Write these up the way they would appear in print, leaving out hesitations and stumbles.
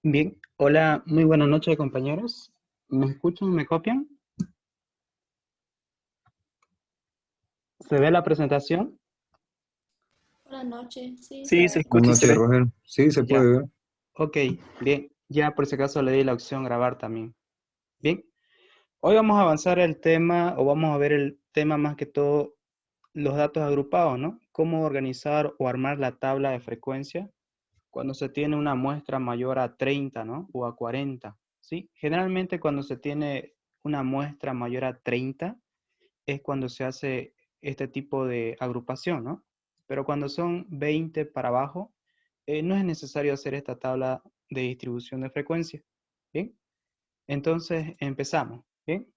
Bien, hola, muy buenas noches compañeros. ¿Me escuchan? ¿Me copian? ¿Se ve la presentación? Buenas noches, sí, se Sí, se ve. escucha y Buenas se noches, ve. Roger. Sí, se Ya, puede ver. ok, bien. Ya por si acaso le di la opción grabar también. Bien, hoy vamos a avanzar el tema o vamos a ver el tema más que todo los datos agrupados, ¿no? Cómo organizar o armar la tabla de frecuencia cuando se tiene una muestra mayor a 30, ¿no? O a 40, ¿sí? Generalmente cuando se tiene una muestra mayor a 30 es cuando se hace este tipo de agrupación, ¿no? Pero cuando son 20 para abajo, no es necesario hacer esta tabla de distribución de frecuencia. ¿Bien? Entonces empezamos. ¿Bien?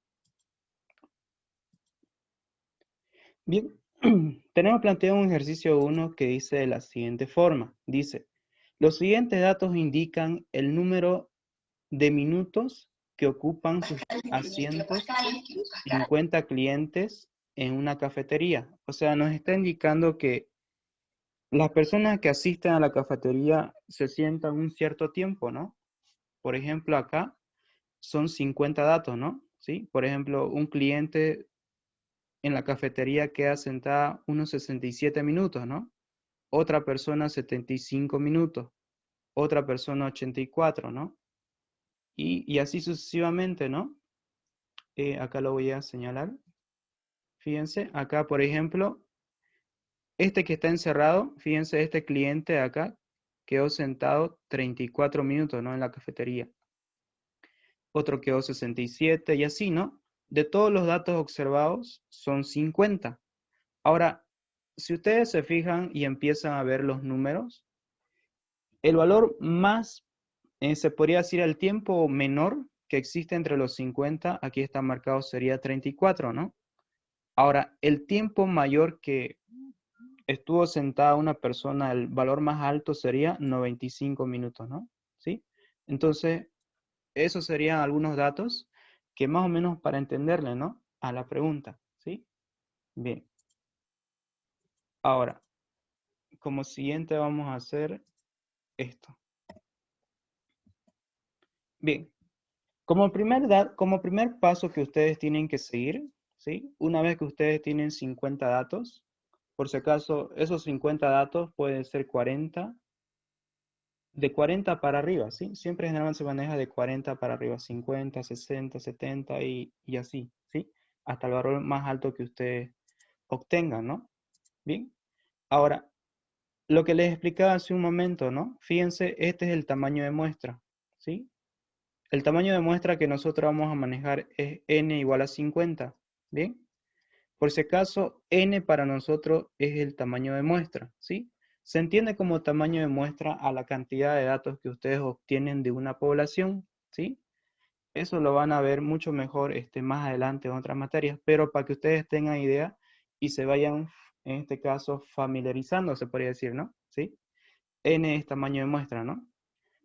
Bien. Tenemos planteado un ejercicio 1 que dice de la siguiente forma. Dice, los siguientes datos indican el número de minutos que ocupan sus asientos 50 clientes en una cafetería. O sea, nos está indicando que las personas que asisten a la cafetería se sientan un cierto tiempo, ¿no? Por ejemplo, acá son 50 datos, ¿no? ¿Sí? Por ejemplo, un cliente en la cafetería queda sentada unos 67 minutos, ¿no? Otra persona 75 minutos, otra persona 84, ¿no? Y así sucesivamente, ¿no? Acá lo voy a señalar. Fíjense, acá, por ejemplo, este que está encerrado, fíjense, este cliente de acá quedó sentado 34 minutos, ¿no? En la cafetería. Otro quedó 67 y así, ¿no? De todos los datos observados son 50. Ahora, si ustedes se fijan y empiezan a ver los números, el valor más, se podría decir el tiempo menor que existe entre los 50, aquí está marcado, sería 34, ¿no? Ahora, el tiempo mayor que estuvo sentada una persona, el valor más alto sería 95 minutos, ¿no? ¿Sí? Entonces, esos serían algunos datos que más o menos para entenderle, ¿no? A la pregunta, ¿sí? Bien. Ahora, como siguiente vamos a hacer esto. Bien. Como primer paso que ustedes tienen que seguir, ¿sí? Una vez que ustedes tienen 50 datos, por si acaso, esos 50 datos pueden ser 40, de 40 para arriba, ¿sí? Siempre generalmente se maneja de 40 para arriba, 50, 60, 70 y así, ¿sí? Hasta el valor más alto que ustedes obtengan, ¿no? Bien. Ahora, lo que les explicaba hace un momento, ¿no? Fíjense, este es el tamaño de muestra, ¿sí? El tamaño de muestra que nosotros vamos a manejar es n igual a 50, ¿bien? Por si acaso, n para nosotros es el tamaño de muestra, ¿sí? Se entiende como tamaño de muestra a la cantidad de datos que ustedes obtienen de una población, ¿sí? Eso lo van a ver mucho mejor más adelante en otras materias, pero para que ustedes tengan idea y se vayan, en este caso, familiarizando, se podría decir, ¿no? ¿Sí? N es tamaño de muestra, ¿no?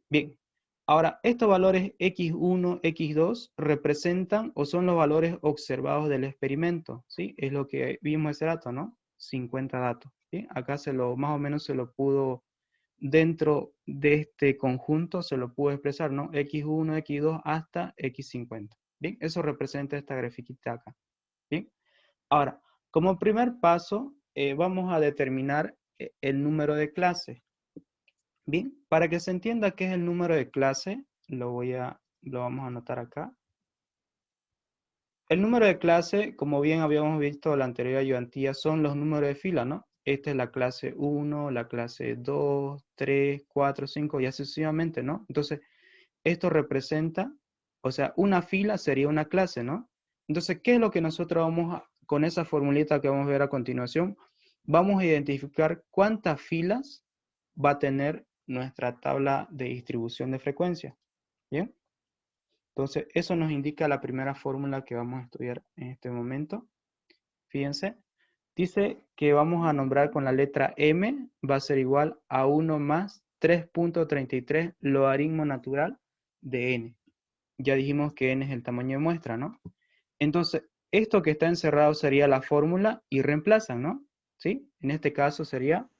Bien, ahora, estos valores x1, x2 representan o son los valores observados del experimento, ¿sí? Es lo que vimos ese dato, ¿no? 50 datos, ¿sí? Acá más o menos se lo pudo, dentro de este conjunto, se lo pudo expresar, ¿no? x1, x2 hasta x50. Bien, eso representa esta grafiquita acá, ¿bien? Ahora, como primer paso, vamos a determinar el número de clases. Bien, para que se entienda qué es el número de clase, lo vamos a anotar acá. El número de clase, como bien habíamos visto en la anterior ayudantía, son los números de fila, ¿no? Esta es la clase 1, la clase 2, 3, 4, 5 y así sucesivamente, ¿no? Entonces, esto representa, o sea, una fila sería una clase, ¿no? Entonces, ¿qué es lo que nosotros con esa formulita que vamos a ver a continuación? Vamos a identificar cuántas filas va a tener nuestra tabla de distribución de frecuencia. ¿Bien? Entonces, eso nos indica la primera fórmula que vamos a estudiar en este momento. Fíjense, dice que vamos a nombrar con la letra M, va a ser igual a 1 más 3.33 logaritmo natural de N. Ya dijimos que N es el tamaño de muestra, ¿no? Entonces, esto que está encerrado sería la fórmula y reemplazan, ¿no? ¿Sí? En este caso sería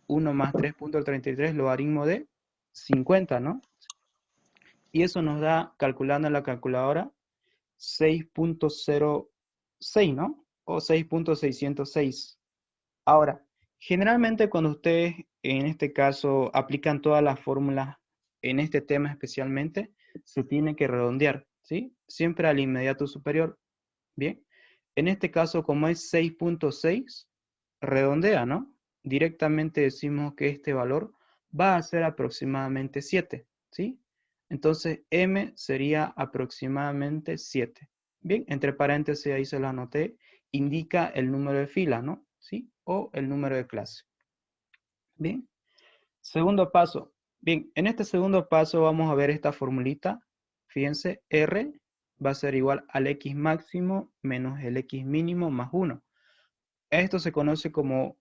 1 más 3.33 logaritmo de 50, ¿no? Y eso nos da, calculando en la calculadora, 6.06, ¿no? O 6.606. Ahora, generalmente cuando ustedes en este caso aplican todas las fórmulas en este tema especialmente, se tiene que redondear, ¿sí? Siempre al inmediato superior. Bien. En este caso, como es 6.6, redondea, ¿no? Directamente decimos que este valor va a ser aproximadamente 7, ¿sí? Entonces, m sería aproximadamente 7. Bien, entre paréntesis ahí se lo anoté, indica el número de fila, ¿no? ¿Sí? O el número de clase. Bien. Segundo paso. Bien, en este segundo paso vamos a ver esta formulita. Fíjense, R va a ser igual al X máximo menos el X mínimo más 1. Esto se conoce como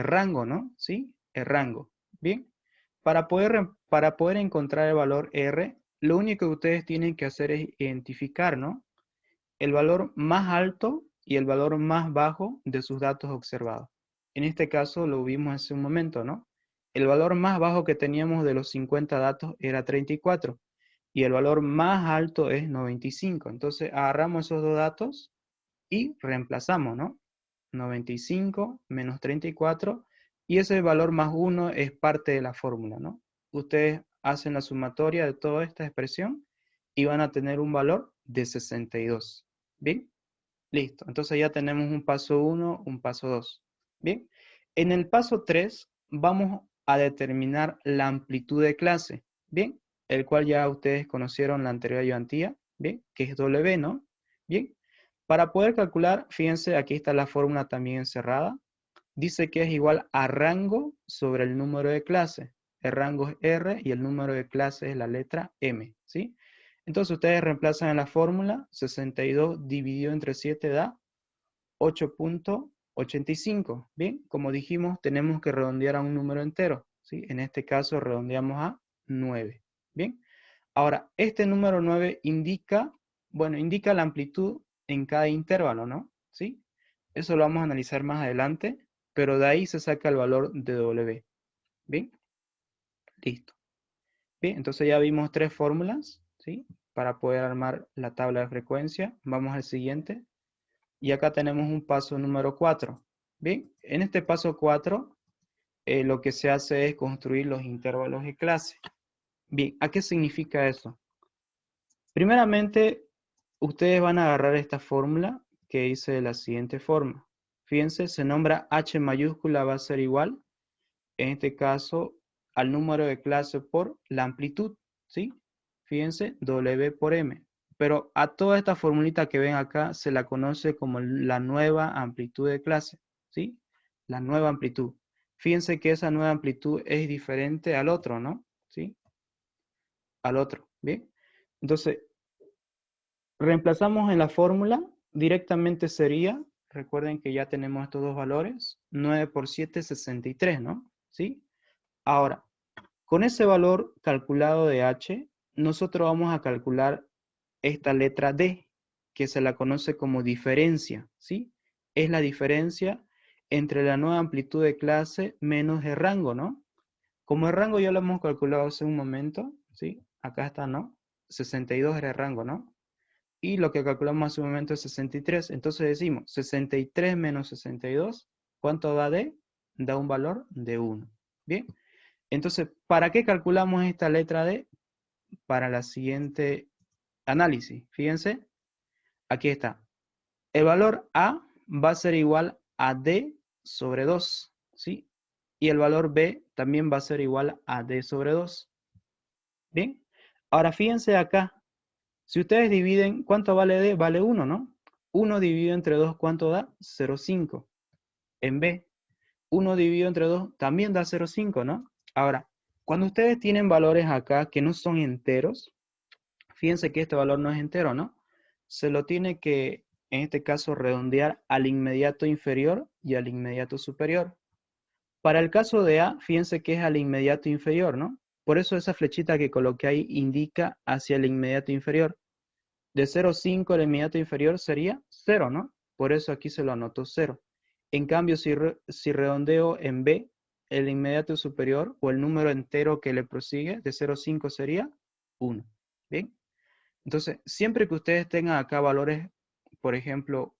rango, ¿no? ¿Sí? El rango. Bien. Para poder encontrar el valor R, lo único que ustedes tienen que hacer es identificar, ¿no? El valor más alto y el valor más bajo de sus datos observados. En este caso lo vimos hace un momento, ¿no? El valor más bajo que teníamos de los 50 datos era 34 y el valor más alto es 95. Entonces agarramos esos dos datos y reemplazamos, ¿no? 95 menos 34 y ese valor más 1 es parte de la fórmula, ¿no? Ustedes hacen la sumatoria de toda esta expresión y van a tener un valor de 62. ¿Bien? Listo. Entonces ya tenemos un paso 1, un paso 2. Bien. En el paso 3 vamos a determinar la amplitud de clase. Bien. El cual ya ustedes conocieron la anterior ayudantía. Bien. Que es W, ¿no? Bien. Para poder calcular, fíjense, aquí está la fórmula también encerrada. Dice que es igual a rango sobre el número de clase. El rango es R y el número de clase es la letra M, ¿sí? Entonces ustedes reemplazan en la fórmula, 62 dividido entre 7 da 8.85. Bien, como dijimos, tenemos que redondear a un número entero, ¿sí? En este caso redondeamos a 9. Bien, ahora, este número 9 indica, bueno, indica la amplitud en cada intervalo, ¿no? ¿Sí? Eso lo vamos a analizar más adelante, pero de ahí se saca el valor de W. ¿Bien? Listo. Bien, entonces ya vimos tres fórmulas, ¿sí? Para poder armar la tabla de frecuencia. Vamos al siguiente. Y acá tenemos un paso número 4. Bien, en este paso 4, lo que se hace es construir los intervalos de clase. Bien, ¿a qué significa eso? Primeramente, ustedes van a agarrar esta fórmula que dice de la siguiente forma. Fíjense, se nombra H mayúscula va a ser igual, en este caso, al número de clase por la amplitud, ¿sí? Fíjense, W por M. Pero a toda esta formulita que ven acá se la conoce como la nueva amplitud de clase, ¿sí? La nueva amplitud. Fíjense que esa nueva amplitud es diferente al otro, ¿no? ¿Sí? Al otro, ¿bien? Entonces, reemplazamos en la fórmula, directamente sería, recuerden que ya tenemos estos dos valores, 9 por 7, 63, ¿no? ¿Sí? Ahora, con ese valor calculado de H, nosotros vamos a calcular esta letra D, que se la conoce como diferencia, ¿sí? Es la diferencia entre la nueva amplitud de clase menos el rango, ¿no? Como el rango ya lo hemos calculado hace un momento, ¿sí? Acá está, ¿no? 62 era el rango, ¿no? Y lo que calculamos hace un momento es 63. Entonces decimos 63 menos 62, ¿cuánto da D? Da un valor de 1. Bien. Entonces, ¿para qué calculamos esta letra D? Para la siguiente análisis. Fíjense, aquí está. El valor A va a ser igual a D sobre 2, ¿sí? Y el valor B también va a ser igual a D sobre 2. Bien. Ahora fíjense acá. Si ustedes dividen, ¿cuánto vale D? Vale 1, ¿no? 1 dividido entre 2, ¿cuánto da? 0,5. En B, 1 dividido entre 2 también da 0,5, ¿no? Ahora, cuando ustedes tienen valores acá que no son enteros, fíjense que este valor no es entero, ¿no? Se lo tiene que, en este caso, redondear al inmediato inferior y al inmediato superior. Para el caso de A, fíjense que es al inmediato inferior, ¿no? Por eso esa flechita que coloqué ahí indica hacia el inmediato inferior. De 0,5 al inmediato inferior sería 0, ¿no? Por eso aquí se lo anoto 0. En cambio, si redondeo en B, el inmediato superior o el número entero que le prosigue de 0,5 sería 1. ¿Bien? Entonces, siempre que ustedes tengan acá valores, por ejemplo,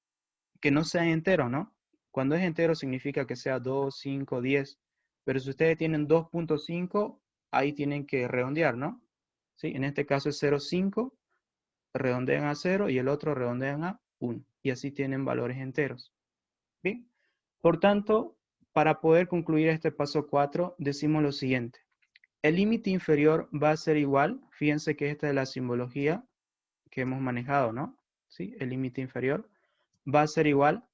que no sean enteros, ¿no? Cuando es entero significa que sea 2, 5, 10. Pero si ustedes tienen 2.5, ahí tienen que redondear, ¿no? ¿Sí? En este caso es 0,5, redondean a 0 y el otro redondean a 1. Y así tienen valores enteros. Bien. Por tanto, para poder concluir este paso 4, decimos lo siguiente. El límite inferior va a ser igual, fíjense que esta es la simbología que hemos manejado, ¿no? ¿Sí? El límite inferior va a ser igual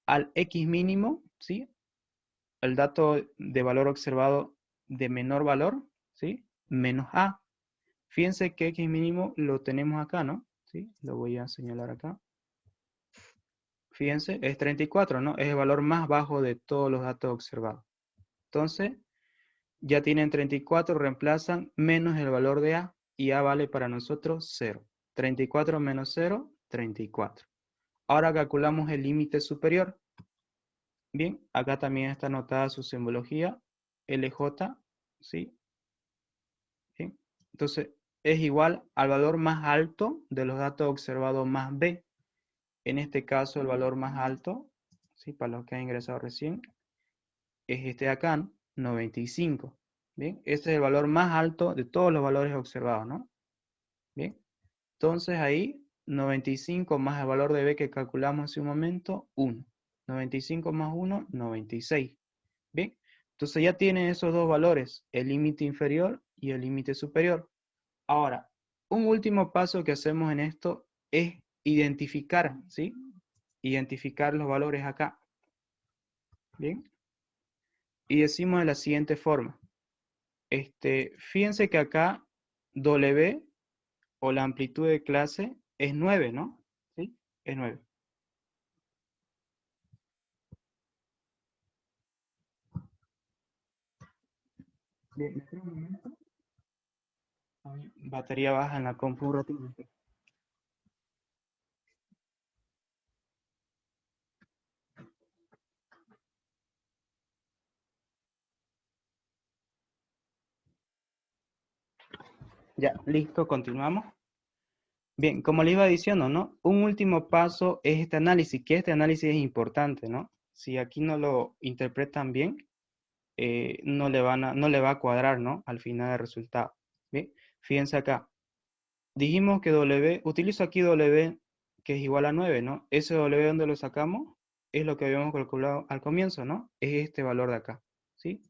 al X mínimo, ¿sí? El dato de valor observado de menor valor, ¿sí? Menos A. Fíjense que X mínimo lo tenemos acá, ¿no? ¿Sí? Lo voy a señalar acá. Fíjense, es 34, ¿no? Es el valor más bajo de todos los datos observados. Entonces, ya tienen 34, reemplazan menos el valor de A y A vale para nosotros 0. 34 menos 0, 34. Ahora calculamos el límite superior. Bien, acá también está anotada su simbología, LJ, ¿sí? Bien. Entonces, es igual al valor más alto de los datos observados más B. En este caso, el valor más alto, ¿sí? Para los que han ingresado recién, es este de acá, ¿no? 95. Bien, este es el valor más alto de todos los valores observados, ¿no? Bien, entonces ahí 95 más el valor de B que calculamos hace un momento, 1. 95 más 1, 96. Bien, entonces ya tienen esos dos valores, el límite inferior y el límite superior. Ahora, un último paso que hacemos en esto es identificar, ¿sí? Identificar los valores acá. Bien, y decimos de la siguiente forma. Fíjense que acá W o la amplitud de clase es 9, ¿no? ¿Sí? Es 9. Bien, me espera un momento. Ay, batería baja en la compu un ratito. Ya, listo, continuamos. Bien, como le iba diciendo, ¿no? Un último paso es este análisis, que este análisis es importante, ¿no? Si aquí no lo interpretan bien, no le va a cuadrar, ¿no? Al final del resultado. Bien, fíjense acá. Dijimos que W, utilizo aquí W que es igual a 9, ¿no? Ese W donde lo sacamos es lo que habíamos calculado al comienzo, ¿no? Es este valor de acá, ¿sí?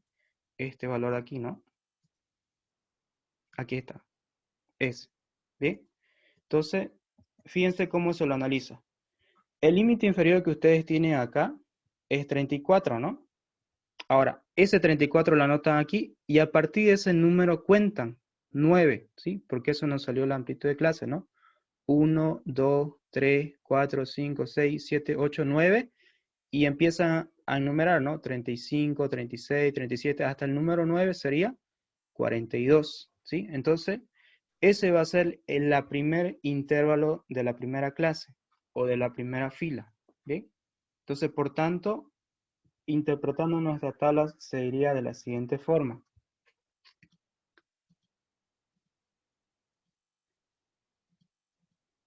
Este valor de aquí, ¿no? Aquí está, ese. Bien, entonces, fíjense cómo se lo analiza. El límite inferior que ustedes tienen acá es 34, ¿no? Ahora, ese 34 lo anotan aquí y a partir de ese número cuentan 9, ¿sí? Porque eso nos salió la amplitud de clase, ¿no? 1, 2, 3, 4, 5, 6, 7, 8, 9 y empiezan a enumerar, ¿no? 35, 36, 37, hasta el número 9 sería 42, ¿sí? Entonces, ese va a ser el primer intervalo de la primera clase o de la primera fila, ¿bien? Entonces, por tanto, interpretando nuestra tabla se diría de la siguiente forma.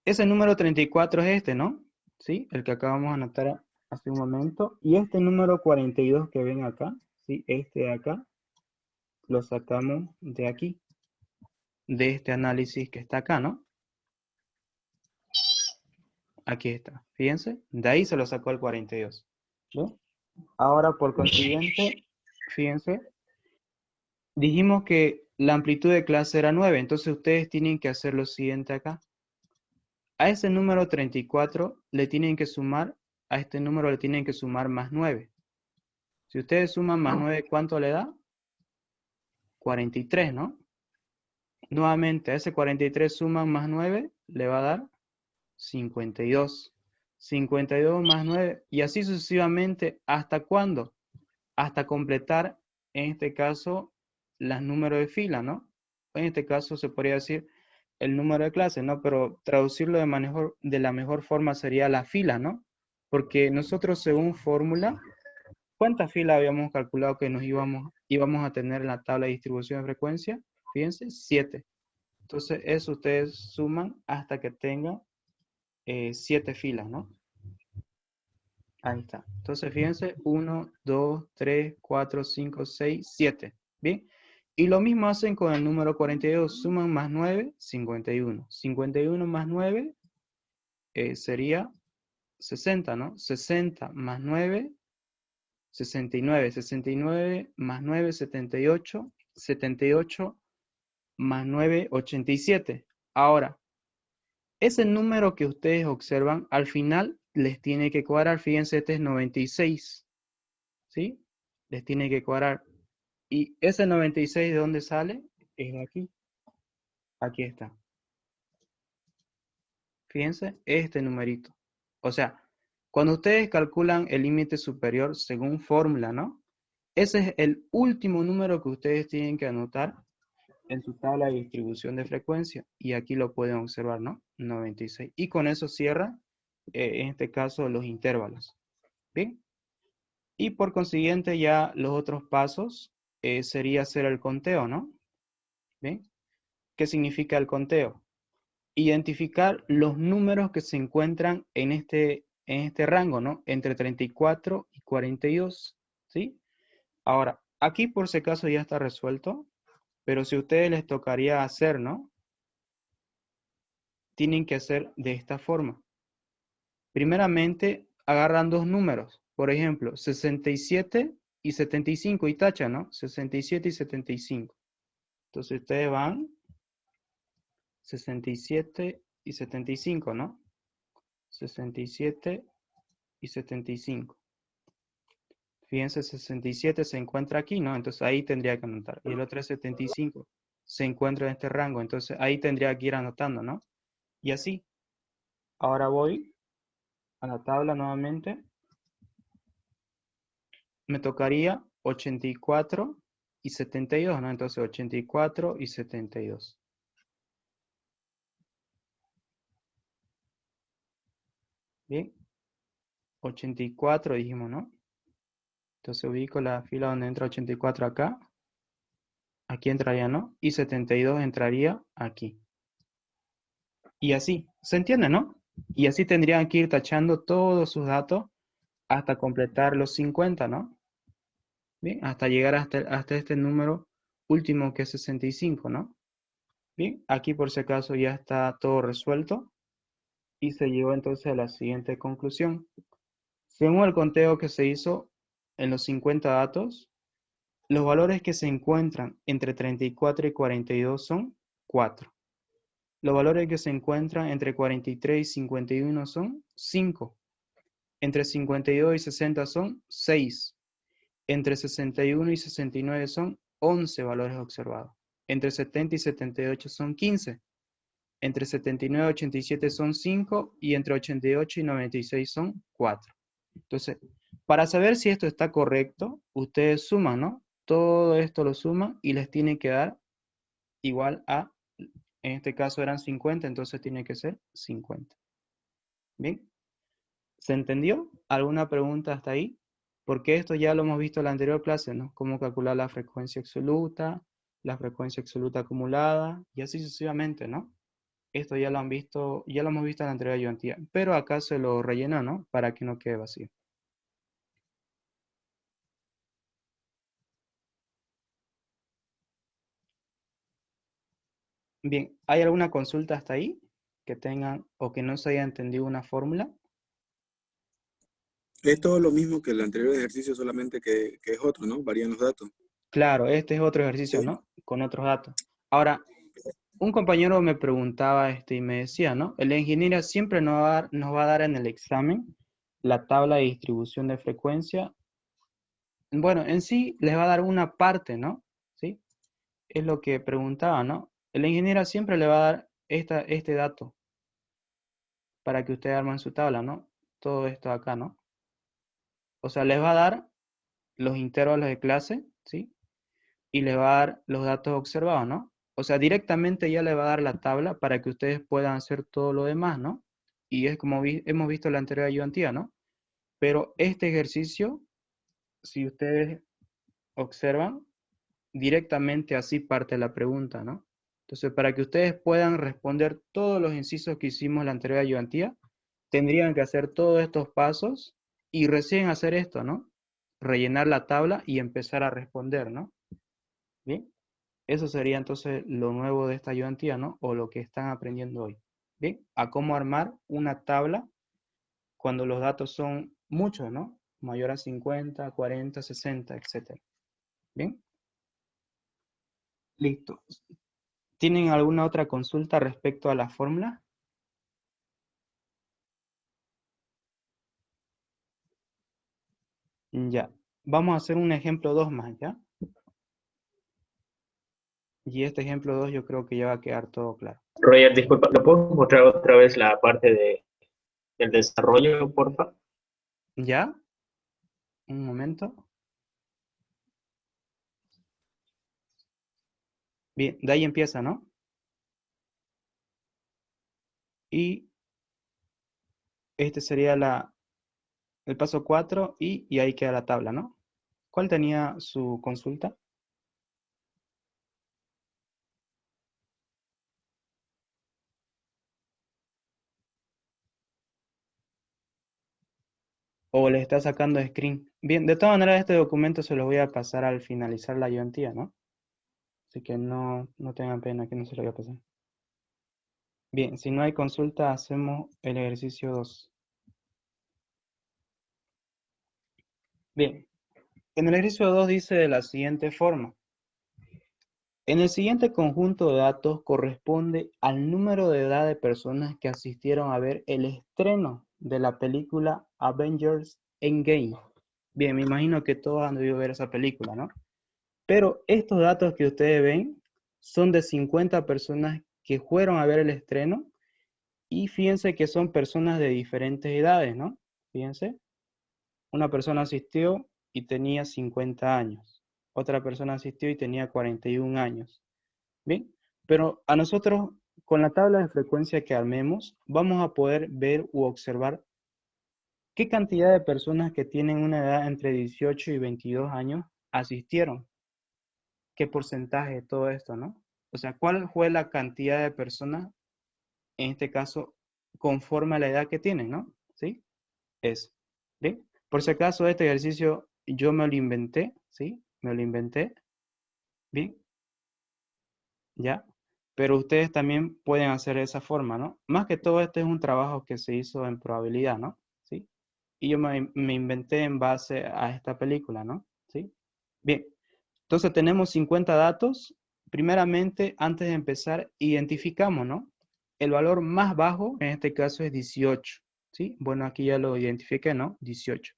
Ese número 34 es este, ¿no? ¿Sí? El que acabamos de anotar hace un momento. Y este número 42 que ven acá, ¿sí? Este de acá, lo sacamos de aquí, de este análisis que está acá, ¿no? Aquí está, fíjense, de ahí se lo sacó el 42. ¿Ven? Ahora, por consiguiente, fíjense, dijimos que la amplitud de clase era 9, entonces ustedes tienen que hacer lo siguiente acá. A ese número 34 le tienen que sumar, a este número le tienen que sumar más 9. Si ustedes suman más 9, ¿cuánto le da? 43, ¿no? Nuevamente, a ese 43 suman más 9, le va a dar 52. 52 más 9, y así sucesivamente, ¿hasta cuándo? Hasta completar, en este caso, los números de fila, ¿no? En este caso se podría decir el número de clase, ¿no? Pero traducirlo de la mejor forma sería la fila, ¿no? Porque nosotros según fórmula, ¿cuántas filas habíamos calculado que íbamos a tener en la tabla de distribución de frecuencia? Fíjense, 7. Entonces, eso ustedes suman hasta que tengan 7 filas, ¿no? Ahí está. Entonces, fíjense, 1, 2, 3, 4, 5, 6, 7. ¿Bien? Y lo mismo hacen con el número 42. Suman más 9, 51. 51 más 9 sería 60, ¿no? 60 más 9, 69. 69 más 9, 78. 78 más 9, 87. Ahora, ese número que ustedes observan, al final les tiene que cuadrar. Fíjense, este es 96, ¿sí? Les tiene que cuadrar. Y ese 96, ¿de dónde sale? Es de aquí. Aquí está. Fíjense, este numerito. O sea, cuando ustedes calculan el límite superior según fórmula, ¿no? Ese es el último número que ustedes tienen que anotar en su tabla de distribución de frecuencia. Y aquí lo pueden observar, ¿no? 96. Y con eso cierra, en este caso, los intervalos. ¿Bien? Y por consiguiente ya los otros pasos sería hacer el conteo, ¿no? ¿Bien? ¿Qué significa el conteo? Identificar los números que se encuentran en este rango, ¿no? Entre 34 y 42, ¿sí? Ahora, aquí por si acaso ya está resuelto, pero si a ustedes les tocaría hacer, ¿no? Tienen que hacer de esta forma. Primeramente, agarran dos números, por ejemplo, 67 y 75, y tachan, ¿no? 67 y 75. Entonces ustedes van 67 y 75, ¿no? 67 y 75. Fíjense, 67 se encuentra aquí, ¿no? Entonces ahí tendría que anotar. Y el otro es 75. Se encuentra en este rango. Entonces ahí tendría que ir anotando, ¿no? Y así. Ahora voy a la tabla nuevamente. Me tocaría 84 y 72, ¿no? Entonces 84 y 72. Bien. 84 dijimos, ¿no? Entonces ubico la fila donde entra 84 acá. Aquí entraría, ¿no? Y 72 entraría aquí. Y así, ¿se entiende, no? Y así tendrían que ir tachando todos sus datos hasta completar los 50, ¿no? Bien, hasta llegar hasta este número último que es 65, ¿no? Bien, aquí por si acaso ya está todo resuelto y se llegó entonces a la siguiente conclusión. Según el conteo que se hizo en los 50 datos, los valores que se encuentran entre 34 y 42 son 4. Los valores que se encuentran entre 43 y 51 son 5. Entre 52 y 60 son 6. Entre 61 y 69 son 11 valores observados. Entre 70 y 78 son 15. Entre 79 y 87 son 5. Y entre 88 y 96 son 4. Entonces, para saber si esto está correcto, ustedes suman, ¿no? Todo esto lo suman y les tiene que dar igual a, en este caso eran 50, entonces tiene que ser 50. ¿Bien? ¿Se entendió? ¿Alguna pregunta hasta ahí? Porque esto ya lo hemos visto en la anterior clase, ¿no? Cómo calcular la frecuencia absoluta acumulada, y así sucesivamente, ¿no? Esto ya lo han visto, ya lo hemos visto en la anterior ayudantía, pero acá se lo rellenó, ¿no? Para que no quede vacío. Bien, ¿hay alguna consulta hasta ahí que tengan o que no se haya entendido una fórmula? Es todo lo mismo que el anterior ejercicio, solamente que es otro, ¿no? Varían los datos. Claro, este es otro ejercicio, ¿Sí? ¿no? Con otros datos. Ahora, un compañero me preguntaba y me decía, ¿no? El ingeniero siempre nos va a dar en el examen la tabla de distribución de frecuencia. Bueno, en sí les va a dar una parte, ¿no? ¿Sí? Es lo que preguntaba, ¿no? El ingeniero siempre le va a dar este dato para que ustedes armen su tabla, ¿no? Todo esto acá, ¿no? O sea, les va a dar los intervalos de clase, ¿sí? Y les va a dar los datos observados, ¿no? O sea, directamente ya le va a dar la tabla para que ustedes puedan hacer todo lo demás, ¿no? Y es como hemos visto en la anterior ayudantía, ¿no? Pero este ejercicio, si ustedes observan, directamente así parte la pregunta, ¿no? Entonces, para que ustedes puedan responder todos los incisos que hicimos en la anterior ayudantía, tendrían que hacer todos estos pasos y recién hacer esto, ¿no? Rellenar la tabla y empezar a responder, ¿no? Bien, eso sería entonces lo nuevo de esta ayudantía, ¿no? O lo que están aprendiendo hoy. Bien, a cómo armar una tabla cuando los datos son muchos, ¿no? Mayor a 50, 40, 60, etc. Bien, listo. ¿Tienen alguna otra consulta respecto a la fórmula? Ya. Vamos a hacer un ejemplo 2 más, ¿ya? Y este ejemplo 2 yo creo que ya va a quedar todo claro. Roger, disculpa, ¿me puedes mostrar otra vez la parte del desarrollo, porfa? ¿Ya? Un momento. Bien, de ahí empieza, ¿no? Y este sería el paso 4 y ahí queda la tabla, ¿no? ¿Cuál tenía su consulta? ¿O le está sacando screen? Bien, de todas maneras este documento se lo voy a pasar al finalizar la ayudantía, ¿no? Así que no tengan pena que no se lo voy a pasar. Bien, si no hay consulta, hacemos el ejercicio 2. Bien, en el ejercicio 2 dice de la siguiente forma. En el siguiente conjunto de datos corresponde al número de edad de personas que asistieron a ver el estreno de la película Avengers Endgame. Bien, me imagino que todos han debido ver esa película, ¿no? Pero estos datos que ustedes ven son de 50 personas que fueron a ver el estreno y fíjense que son personas de diferentes edades, ¿no? Fíjense, una persona asistió y tenía 50 años, otra persona asistió y tenía 41 años. Bien, pero a nosotros con la tabla de frecuencia que armemos vamos a poder ver u observar qué cantidad de personas que tienen una edad entre 18 y 22 años asistieron, qué porcentaje de todo esto, ¿no? O sea, cuál fue la cantidad de personas, en este caso, conforme a la edad que tienen, ¿no? ¿Sí? Eso. ¿Bien? Por si acaso este ejercicio yo me lo inventé, ¿sí? Me lo inventé. Bien, ¿ya? Pero ustedes también pueden hacer de esa forma, ¿no? Más que todo este es un trabajo que se hizo en probabilidad, ¿no? ¿Sí? Y yo me inventé en base a esta película, ¿no? ¿Sí? Bien, entonces tenemos 50 datos. Primeramente, antes de empezar, identificamos, ¿no? El valor más bajo, en este caso es 18, ¿sí? Bueno, aquí ya lo identifiqué, ¿no? 18.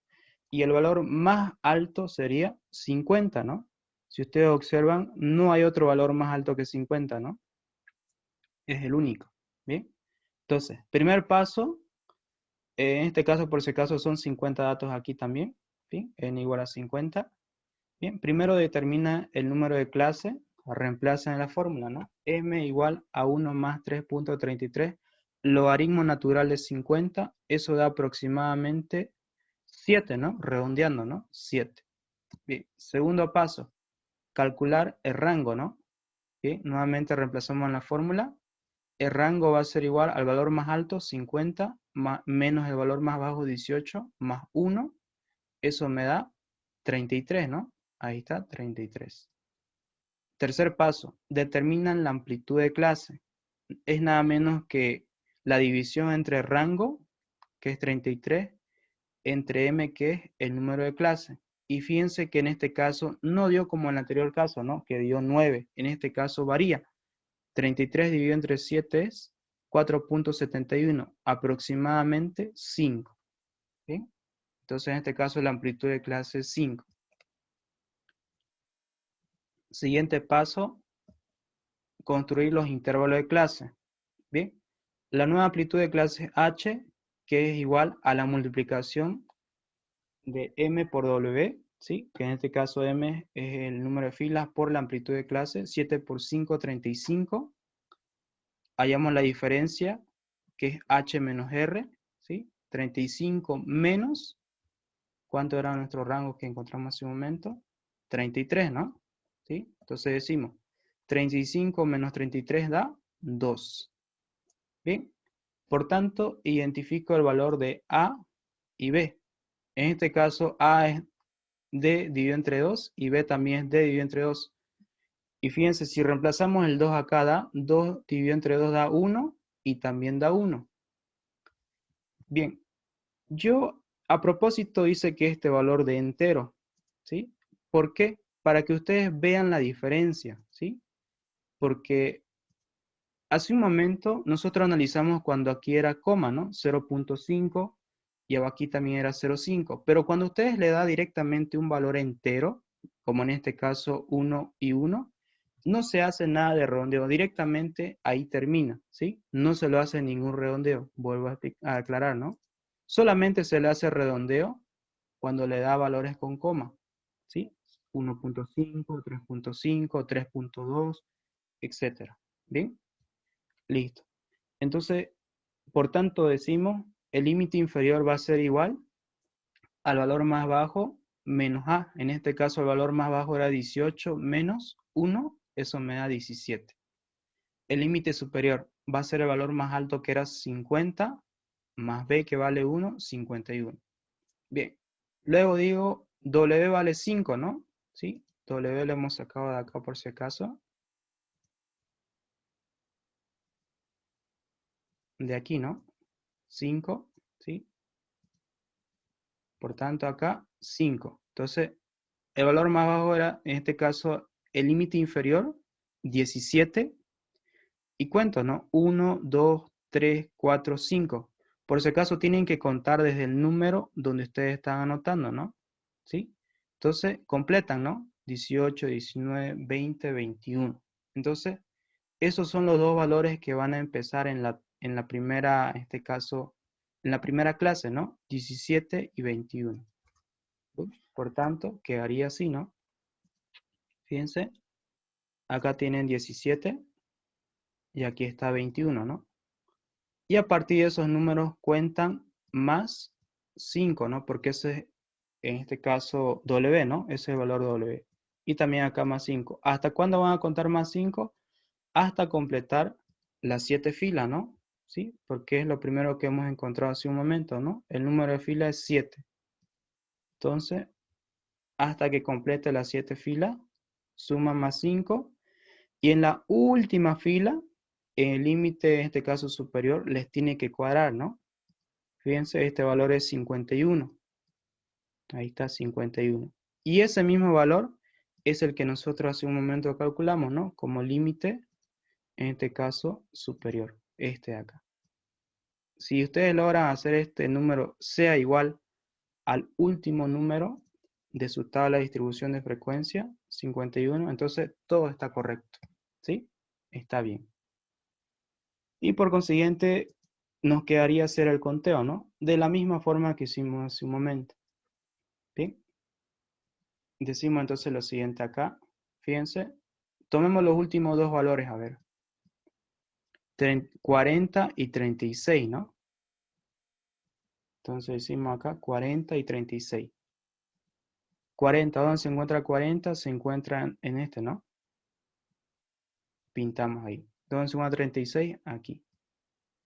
Y el valor más alto sería 50, ¿no? Si ustedes observan, no hay otro valor más alto que 50, ¿no? Es el único, ¿bien? Entonces, primer paso, en este caso, por si acaso, son 50 datos aquí también, ¿bien? N igual a 50. Bien, primero determina el número de clase, reemplaza en la fórmula, ¿no? M igual a 1 más 3.33, logaritmo natural de 50, eso da aproximadamente 7, ¿no? Redondeando, ¿no? 7. Bien, segundo paso, calcular el rango, ¿no? Bien, nuevamente reemplazamos en la fórmula. El rango va a ser igual al valor más alto, 50, menos el valor más bajo, 18, más 1. Eso me da 33, ¿no? Ahí está, 33. Tercer paso, determinan la amplitud de clase. Es nada menos que la división entre rango, que es 33, entre m, que es el número de clase. Y fíjense que en este caso no dio como en el anterior caso, ¿no? Que dio 9. En este caso varía. 33 dividido entre 7 es 4.71, aproximadamente 5. ¿Sí? Entonces en este caso la amplitud de clase es 5. Siguiente paso, construir los intervalos de clase. Bien, la nueva amplitud de clase H, que es igual a la multiplicación de M por W, ¿sí? Que en este caso M es el número de filas por la amplitud de clase, 7 por 5, 35. Hallamos la diferencia, que es H menos R, ¿sí? 35 menos, ¿cuánto era nuestro rango que encontramos hace un momento? 33, ¿no? ¿Sí? Entonces decimos, 35 menos 33 da 2. Bien. Por tanto, identifico el valor de A y B. En este caso, A es D dividido entre 2 y B también es D dividido entre 2. Y fíjense, si reemplazamos el 2 acá, da 2 dividido entre 2 da 1 y también da 1. Bien, yo a propósito hice que este valor de entero, ¿sí? ¿Por qué? Para que ustedes vean la diferencia, ¿sí? Porque hace un momento nosotros analizamos cuando aquí era coma, ¿no? 0.5 y aquí también era 0.5. Pero cuando ustedes le da directamente un valor entero, como en este caso 1 y 1, no se hace nada de redondeo. Directamente ahí termina, ¿sí? No se lo hace ningún redondeo. Vuelvo a aclarar, ¿no? Solamente se le hace redondeo cuando le da valores con coma, ¿sí? 1.5, 3.5, 3.2, etcétera. ¿Bien? Listo. Entonces, por tanto decimos, el límite inferior va a ser igual al valor más bajo menos A. En este caso el valor más bajo era 18 menos 1, eso me da 17. El límite superior va a ser el valor más alto que era 50, más B que vale 1, 51. Bien. Luego digo, W vale 5, ¿no? ¿Sí? W lo hemos sacado de acá por si acaso. De aquí, ¿no? 5, ¿sí? Por tanto, acá 5. Entonces, el valor más bajo era, en este caso, el límite inferior, 17. Y cuento, ¿no? 1, 2, 3, 4, 5. Por si acaso tienen que contar desde el número donde ustedes están anotando, ¿no? ¿Sí? Entonces, completan, ¿no? 18, 19, 20, 21. Entonces, esos son los dos valores que van a empezar en la primera, en este caso, en la primera clase, ¿no? 17 y 21. Por tanto, quedaría así, ¿no? Fíjense, acá tienen 17 y aquí está 21, ¿no? Y a partir de esos números cuentan más 5, ¿no? Porque ese, en este caso, W, ¿no? Ese es el valor W. Y también acá más 5. ¿Hasta cuándo van a contar más 5? Hasta completar las 7 filas, ¿no? ¿Sí? Porque es lo primero que hemos encontrado hace un momento, ¿no? El número de fila es 7. Entonces, hasta que complete las 7 filas, suma más 5. Y en la última fila, el límite, en este caso superior, les tiene que cuadrar, ¿no? Fíjense, este valor es 51. Ahí está 51. Y ese mismo valor es el que nosotros hace un momento calculamos, ¿no? Como límite, en este caso, superior. Este de acá. Si ustedes logran hacer este número sea igual al último número de su tabla de distribución de frecuencia, 51, entonces todo está correcto. ¿Sí? Está bien. Y por consiguiente, nos quedaría hacer el conteo, ¿no? De la misma forma que hicimos hace un momento. Bien. Decimos entonces lo siguiente acá. Fíjense. Tomemos los últimos dos valores, a ver. 40 y 36, ¿no? Entonces decimos acá 40 y 36. 40, ¿dónde se encuentra 40? Se encuentra en este, ¿no? Pintamos ahí. ¿Dónde se encuentra 36? Aquí.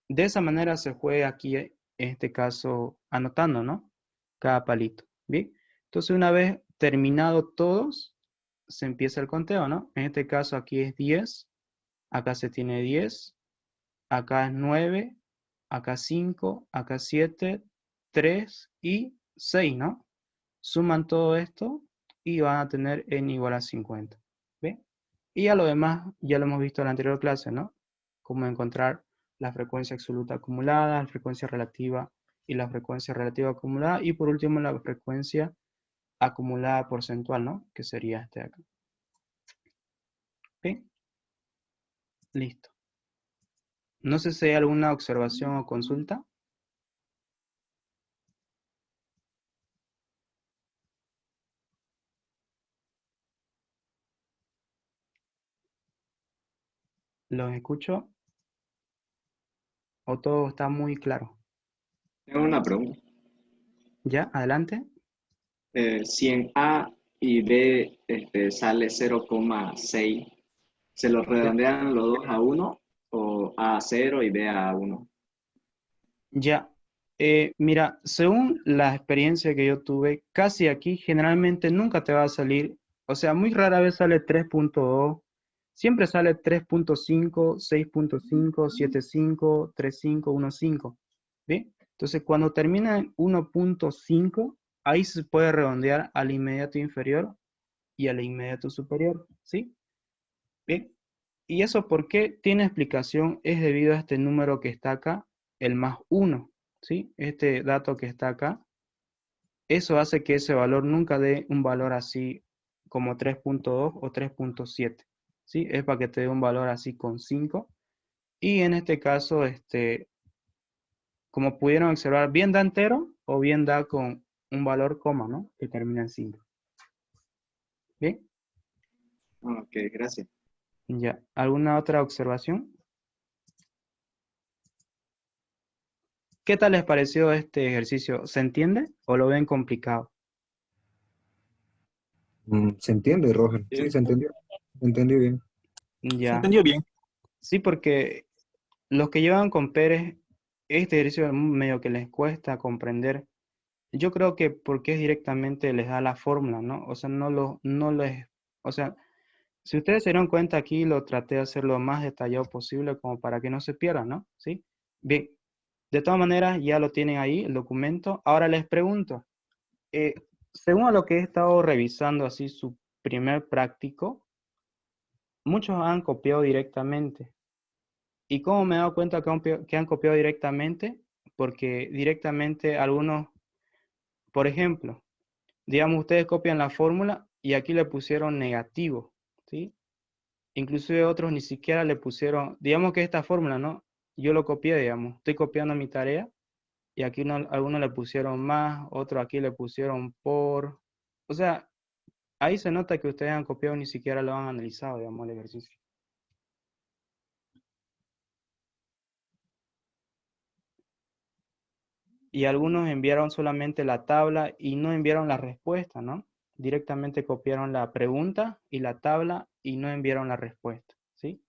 De esa manera se juega aquí, en este caso, anotando, ¿no? Cada palito. Bien. Entonces, una vez terminado todos, se empieza el conteo, ¿no? En este caso, aquí es 10. Acá se tiene 10. Acá es 9. Acá 5. Acá 7. 3 y 6, ¿no? Suman todo esto y van a tener n igual a 50. ¿Bien? Y a lo demás ya lo hemos visto en la anterior clase, ¿no? Cómo encontrar la frecuencia absoluta acumulada, la frecuencia relativa y la frecuencia relativa acumulada. Y por último la frecuencia acumulada porcentual, ¿no? Que sería este de acá. ¿Bien? Listo. No sé si hay alguna observación o consulta. ¿Los escucho? ¿O todo está muy claro? Tengo una pregunta. ¿Ya? Adelante. Si en A y B sale 0,6, ¿Se los redondean los dos a 1 o a 0 y B a 1? Ya, mira, según la experiencia que yo tuve, casi aquí generalmente nunca te va a salir, o sea, muy rara vez sale 3.2, siempre sale 3.5, 6.5, 7.5, 3.5, 1.5, ¿sí? Entonces, cuando termina en 1.5, ahí se puede redondear al inmediato inferior y al inmediato superior, ¿sí? Bien. ¿Y eso por qué? Tiene explicación, es debido a este número que está acá, el más 1, ¿sí? Este dato que está acá, eso hace que ese valor nunca dé un valor así como 3.2 o 3.7, ¿sí? Es para que te dé un valor así con 5. Y en este caso, como pudieron observar, bien da entero o bien da con un valor coma, ¿no? Que termina en 5. ¿Bien? Ok, gracias. Ya. ¿Alguna otra observación? ¿Qué tal les pareció este ejercicio? ¿Se entiende o lo ven complicado? Se entiende, Roger. Sí, Bien. se entendió. Se entendió bien. Se Ya. entendió bien. Sí, porque los que llevan con Pérez, este ejercicio es medio que les cuesta comprender. Yo creo que porque es directamente les da la fórmula, ¿no? O sea, no les, o sea, si ustedes se dieron cuenta aquí, lo traté de hacer lo más detallado posible como para que no se pierdan, ¿no? ¿Sí? Bien, de todas maneras ya lo tienen ahí, el documento. Ahora les pregunto, eh, según a lo que he estado revisando así su primer práctico, muchos han copiado directamente. ¿Y cómo me he dado cuenta que han copiado directamente? Porque directamente algunos, por ejemplo, digamos, ustedes copian la fórmula y aquí le pusieron negativo, ¿sí? Inclusive otros ni siquiera le pusieron, digamos que esta fórmula, ¿no? Yo lo copié, digamos, estoy copiando mi tarea y aquí algunos le pusieron más, otros aquí le pusieron por. O sea, ahí se nota que ustedes han copiado y ni siquiera lo han analizado, digamos, el ejercicio. Y algunos enviaron solamente la tabla y no enviaron la respuesta, ¿no? Directamente copiaron la pregunta y la tabla y no enviaron la respuesta, ¿sí?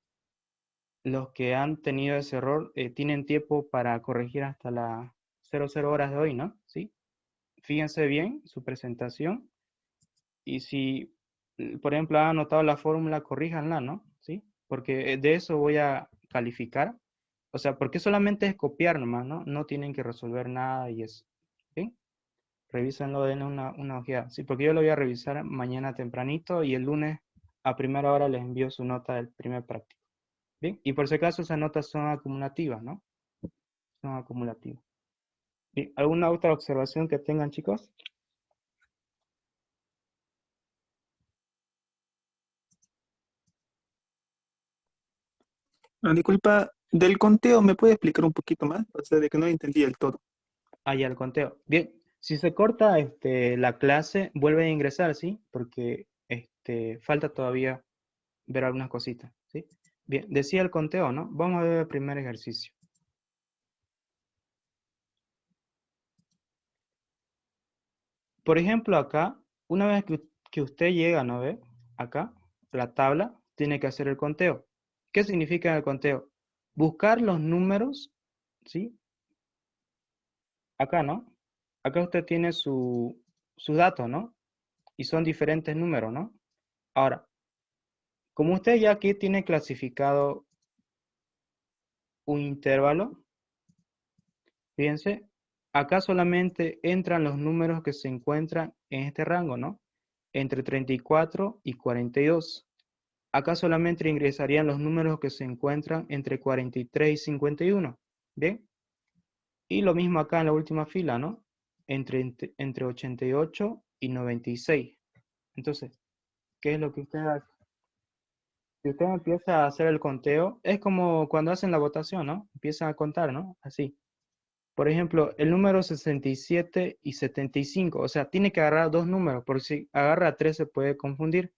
Los que han tenido ese error tienen tiempo para corregir hasta las 00 horas de hoy, ¿no? ¿Sí? Fíjense bien su presentación y si, por ejemplo, han anotado la fórmula, corríjanla, ¿no? ¿Sí? Porque de eso voy a calificar. O sea, porque solamente es copiar nomás, ¿no? No tienen que resolver nada y eso. ¿Sí? Revísenlo, denle una ojeada. Sí, porque yo lo voy a revisar mañana tempranito y el lunes a primera hora les envío su nota del primer práctico. Bien, y por si acaso esas notas son acumulativas, ¿no? Son acumulativas. Bien, ¿alguna otra observación que tengan, chicos? Disculpa, del conteo, ¿me puede explicar un poquito más? O sea, de que no entendí el todo. Ahí el conteo. Bien, si se corta la clase, vuelve a ingresar, ¿sí? Porque falta todavía ver algunas cositas, ¿sí? Bien, decía el conteo, ¿no? Vamos a ver el primer ejercicio. Por ejemplo, acá, una vez que usted llega, ¿no ve? Acá, la tabla, tiene que hacer el conteo. ¿Qué significa el conteo? Buscar los números, ¿sí? Acá, ¿no? Acá usted tiene sus datos, ¿no? Y son diferentes números, ¿no? Ahora, como usted ya aquí tiene clasificado un intervalo, fíjense, acá solamente entran los números que se encuentran en este rango, ¿no? Entre 34 y 42. Acá solamente ingresarían los números que se encuentran entre 43 y 51. ¿Bien? Y lo mismo acá en la última fila, ¿no? Entre 88 y 96. Entonces, ¿qué es lo que usted hace? Si usted empieza a hacer el conteo, es como cuando hacen la votación, ¿no? Empiezan a contar, ¿no? Así. Por ejemplo, el número 67 y 75, o sea, tiene que agarrar dos números, porque si agarra tres se puede confundir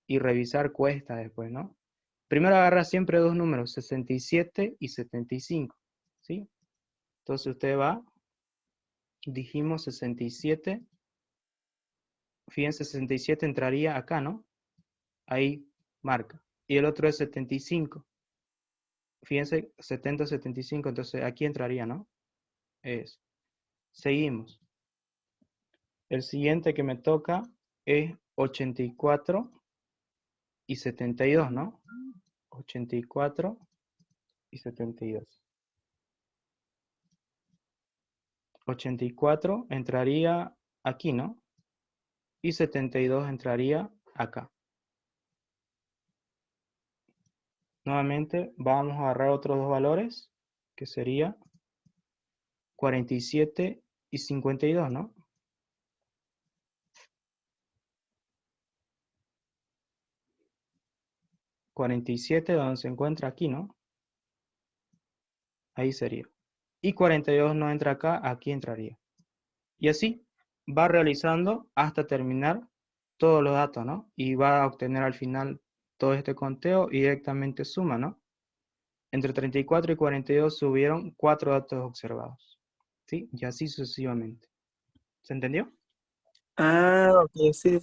y revisar cuesta después, ¿no? Primero agarra siempre dos números, 67 y 75, ¿sí? Entonces usted va, dijimos 67, fíjense, 67 entraría acá, ¿no? Ahí marca. y el otro es 75. Fíjense, 70, 75, entonces aquí entraría, ¿no? Seguimos. El siguiente que me toca es 84 y 72, ¿no? 84 y 72. 84 entraría aquí, ¿no? Y 72 entraría acá. Nuevamente vamos a agarrar otros dos valores, que sería 47 y 52, ¿no? 47 donde se encuentra aquí, ¿no? Ahí sería. Y 42 no entra acá, aquí entraría. Y así va realizando hasta terminar todos los datos, ¿no? Y va a obtener al final todo este conteo y directamente suma, ¿no? Entre 34 y 42 subieron 4 datos observados, ¿sí? Y así sucesivamente. ¿Se entendió? Ah, ok, sí,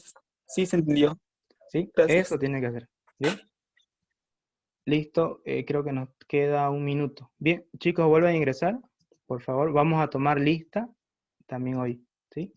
sí se entendió. ¿Sí? Gracias. Eso tiene que hacer. ¿Bien? Listo, creo que nos queda un minuto. Bien, chicos, vuelven a ingresar. Por favor, vamos a tomar lista también hoy, ¿sí?